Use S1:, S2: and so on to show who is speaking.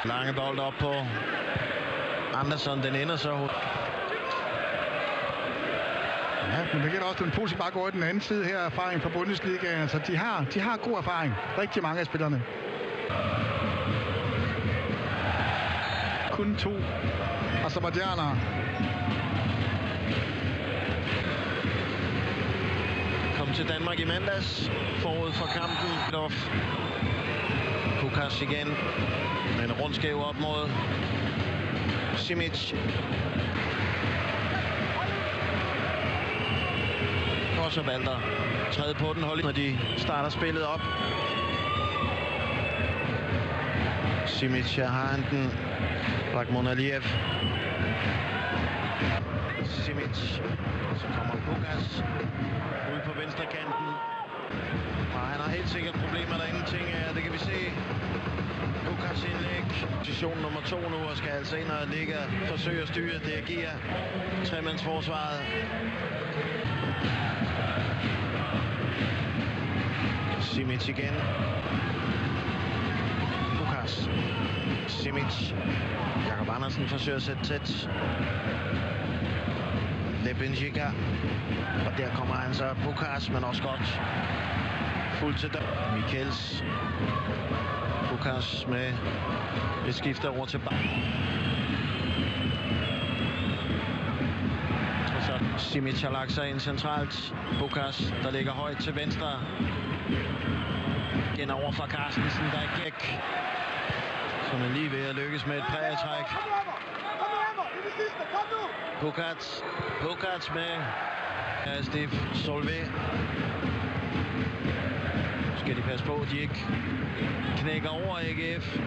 S1: Lange bold op på Andersson, den ender så.
S2: Ja, men det gælder også den positive bare gå i den anden side her, erfaring fra Bundesligaen. Altså, de har god erfaring. Rigtig mange af spillerne. Kun 2 aserbajdsjanere.
S1: Kom til Danmark i mandags, forud for kampen. Pukas igen, med en rundskæv op mod Simic. Og så Valder træde på den, når de starter spillet op. Simic, her har han den. Rahman Aliyev. Simic. Så kommer Pukas ud på venstre kanten. Og han har helt sikkert problemer derinde, ting det kan vi se. Pukas indlæg. Position nummer 2 nu, og skal altså ind og ligge og forsøge at styre det giver tremandsforsvaret. Simic igen. Pukas. Simic. Jakob Andersen forsøger at sætte tæt. Lebenjica. Og der kommer han så Pukas, men også godt. Fuldt til dør. Michels. Pukas med et skifte over til bag. Og så Simic har lagt sig ind centralt. Pukas, der ligger højt til venstre. Igen over fra Carstensen, der er gæk. Som er lige ved at lykkes med et prægetræk. Pukas med Steve Solvay. Skal de passe på, at de ikke knækker over AGF.